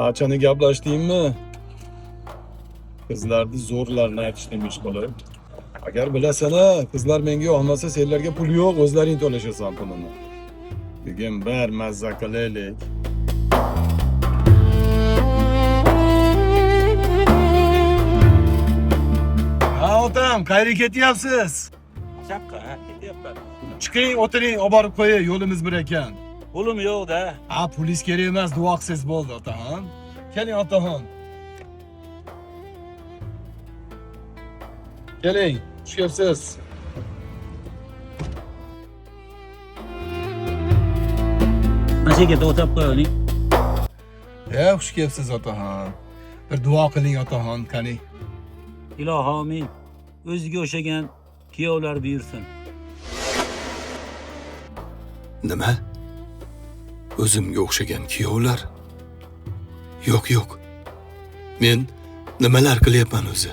Açanı gaplashdingmi? Qizlarni zo'rlarni aytishni ish qilib. Agar bilasana, qizlar menga olmasa, senlarga pul yo'q, o'zlaring to'lashasan pulini. Bugun bir mazza qilaylik. Ha, otam, qayerga ketyapsiz? Chapqa, ketyapman. Chiqing, o'tiring, olib borib qo'yay, yo'limiz bir ekan. Pulim yo'q-da. Ha, polis kerak emas, duo qilsangiz bo'ldi, otaxon. Keling, otaxon. Keling, xush kelibsiz. Mana shu yerga o'tab qo'ying. Xush kelibsiz, otaxon. Bir duo qiling, otaxon, qani. Ilohomin, o'ziga o'xshagan kuyovlar buyursin. Nima? O'zimga o'xshagan kuyovlar? Yo'q. Men nimalar qilyapman o'zi?